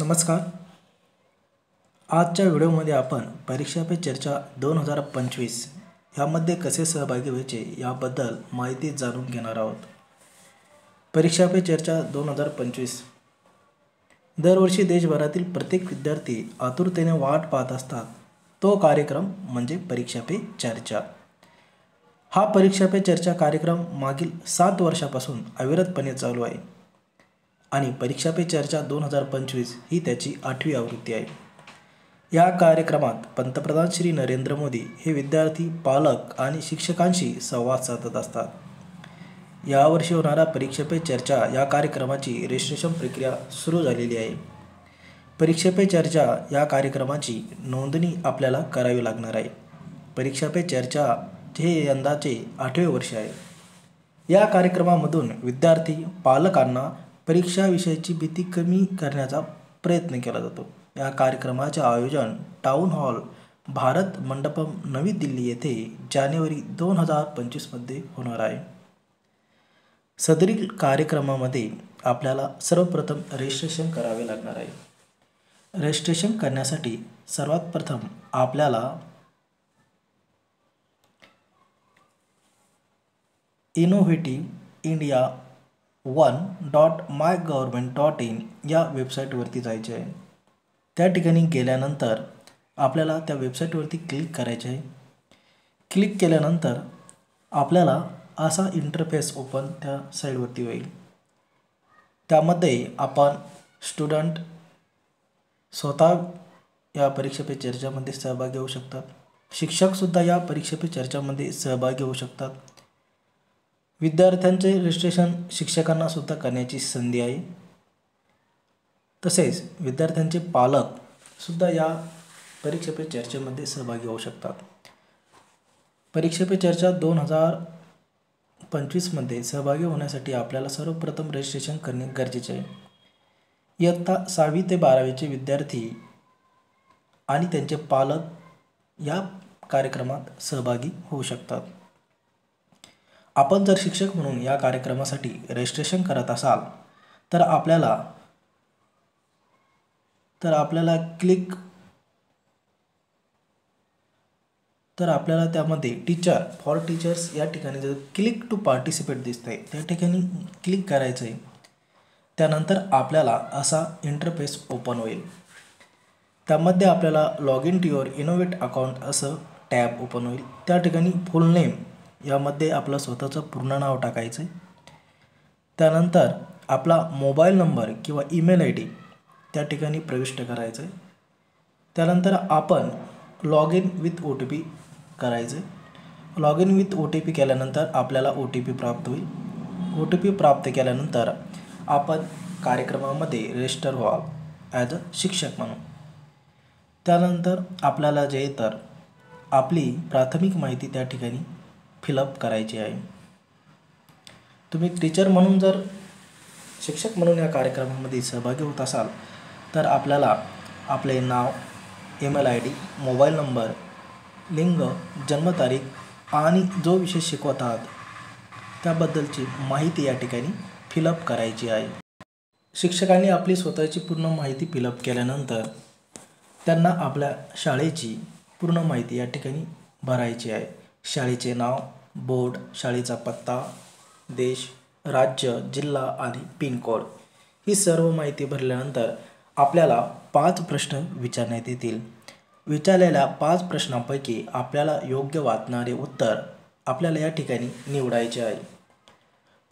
नमस्कार. आजच्या व्हिडिओमध्ये आपण परीक्षा पे चर्चा 2025 यामध्ये कसे सहभागी व्हायचे याबद्दल माहिती जाणून घेणार आहोत. परीक्षा पे चर्चा 2025 दरवर्षी देशभरातील प्रत्येक विद्यार्थी आतुरतेने वाट पाहत असतात. तो कार्यक्रम म्हणजे परीक्षा पे चर्चा. हा परीक्षा पे चर्चा कार्यक्रम मागील 7 वर्षापासून अविरतपणे चालू आहे आणि परीक्षा पे चर्चा 2025 ही त्याची 8वी आवृत्ती आहे. या कार्यक्रमात पंतप्रधान श्री नरेंद्र मोदी हे विद्यार्थी, पालक आणि शिक्षकांशी संवाद साधत असतात. यावर्षी होणारा परीक्षा पे चर्चा या कार्यक्रमाची रजिस्ट्रेशन प्रक्रिया सुरू झालेली आहे. परीक्षा पे चर्चा या कार्यक्रमाची नोंदणी आपल्याला करावी लागणार आहे. परीक्षा पे चर्चा हे यंदाचे 8वे वर्ष आहे. या कार्यक्रमामधून विद्यार्थी, पालकांना परीक्षाविषयीची भीती कमी करण्याचा प्रयत्न केला जातो. या कार्यक्रमाचे आयोजन टाउन हॉल भारत मंडपम नवी दिल्ली येथे जानेवारी 2025मध्ये होणार आहे. सदरील कार्यक्रमामध्ये आपल्याला सर्वप्रथम रजिस्ट्रेशन करावे लागणार आहे. रजिस्ट्रेशन करण्यासाठी सर्वात प्रथम आपल्याला innovativeIndia1.mygovernment.in या वेबसाईटवरती जायचे आहे. त्या ठिकाणी गेल्यानंतर आपल्याला त्या वेबसाईटवरती क्लिक करायचे आहे. क्लिक केल्यानंतर आपल्याला असा इंटरफेस ओपन त्या साईडवरती होईल. त्यामध्ये आपण स्टुडंट स्वतः या परीक्षा पे चर्चामध्ये सहभागी होऊ शकतात. शिक्षकसुद्धा या परीक्षा पे चर्चामध्ये सहभागी होऊ शकतात. विद्यार्थ्यांचे रजिस्ट्रेशन शिक्षकांना सुद्धा करण्याची संधी आहे. तसेच विद्यार्थ्यांचे पालक सुद्धा या परीक्षा पे चर्चेमध्ये सहभागी होऊ शकतात. परीक्षा पे चर्चा 2025मध्ये सहभागी होण्यासाठी आपल्याला सर्वप्रथम रजिस्ट्रेशन करणे गरजेचे आहे. इयत्ता 6वी ते 12वीचे विद्यार्थी आणि त्यांचे पालक या कार्यक्रमात सहभागी होऊ शकतात. आपण जर शिक्षक म्हणून या कार्यक्रमासाठी रजिस्ट्रेशन करत असाल तर आपल्याला त्यामध्ये टीचर फॉर टीचर्स या ठिकाणी जर क्लिक टू पार्टिसिपेट दिसतंय त्या ठिकाणी क्लिक करायचं आहे. त्यानंतर आपल्याला असा इंटरफेस ओपन होईल. त्यामध्ये आपल्याला log in to your innovate account असं टॅब ओपन होईल. त्या ठिकाणी फुल नेम यामध्ये आपलं स्वतःचं पूर्ण नाव टाकायचं आहे. त्यानंतर आपला मोबाईल नंबर किंवा ईमेल ID त्या ठिकाणी प्रविष्ट करायचं आहे. त्यानंतर आपण लॉग इन विथ OTP करायचं आहे. लॉग इन विथ OTP केल्यानंतर आपल्याला OTP प्राप्त होईल. OTP प्राप्त केल्यानंतर आपण कार्यक्रमामध्ये रजिस्टर व्हाल ॲज अ शिक्षक म्हणून. त्यानंतर आपल्याला जे तर आपली प्राथमिक माहिती त्या ठिकाणी फिलअप करायची आहे. तुम्ही टीचर म्हणून जर शिक्षक म्हणून या कार्यक्रमामध्ये सहभागी होत असाल तर आपल्याला आपले नाव, ईमेल ID, मोबाईल नंबर, लिंग, जन्मतारीख आणि जो विषय शिकवत आहात त्याबद्दलची माहिती या ठिकाणी फिलअप करायची आहे. शिक्षकांनी आपली स्वतःची पूर्ण माहिती फिलअप केल्यानंतर त्यांना आपल्या शाळेची पूर्ण माहिती या ठिकाणी भरायची आहे. शाळेचे नाव, बोर्ड, शाळेचा पत्ता, देश, राज्य, जिल्हा आणि पिनकोड ही सर्व माहिती भरल्यानंतर आपल्याला 5 प्रश्न विचारण्यात येतील. विचारलेल्या 5 प्रश्नांपैकी आपल्याला योग्य वाटणारे उत्तर आपल्याला या ठिकाणी निवडायचे आहे.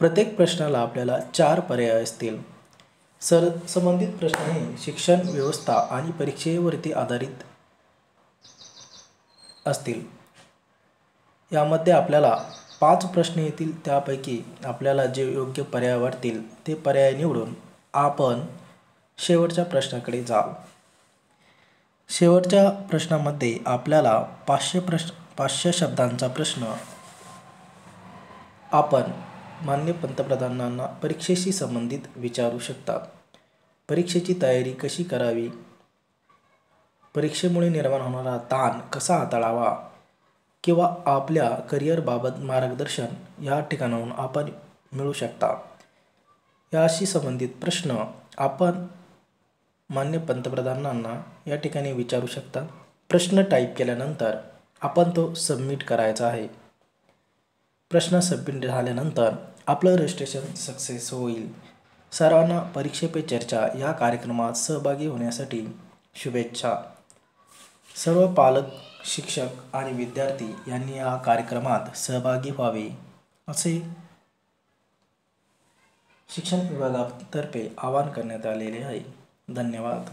प्रत्येक प्रश्नाला आपल्याला 4 पर्याय असतील. संबंधित प्रश्न हे शिक्षण व्यवस्था आणि परीक्षेवरती आधारित असतील. यामध्ये आपल्याला 5 प्रश्न येतील. त्यापैकी आपल्याला जे योग्य पर्याय वाटतील ते पर्याय निवडून आपण शेवटच्या प्रश्नाकडे जाल. शेवटच्या प्रश्नामध्ये आपल्याला 500 शब्दांचा प्रश्न आपण माननीय पंतप्रधानांना परीक्षेशी संबंधित विचारू शकता. परीक्षेची तयारी कशी करावी, परीक्षेमुळे निर्माण होणारा ताण कसा हाताळावा किंवा आपल्या करिअरबाबत मार्गदर्शन या ठिकाणाहून आपण मिळू शकता. याशी संबंधित प्रश्न आपण माननीय पंतप्रधानांना या ठिकाणी विचारू शकता। प्रश्न टाईप केल्यानंतर आपण तो सबमिट करायचा आहे। प्रश्न सबमिट झाल्यानंतर आपलं रजिस्ट्रेशन सक्सेस होईल। सर्वांना परीक्षा पे चर्चा या कार्यक्रमात सहभागी होण्यासाठी शुभेच्छा। सर्व पालक, शिक्षक आणि विद्यार्थी यांनी या कार्यक्रमात सहभागी व्हावे असे शिक्षण विभागातर्फे आवाहन करण्यात आलेले आहे। धन्यवाद।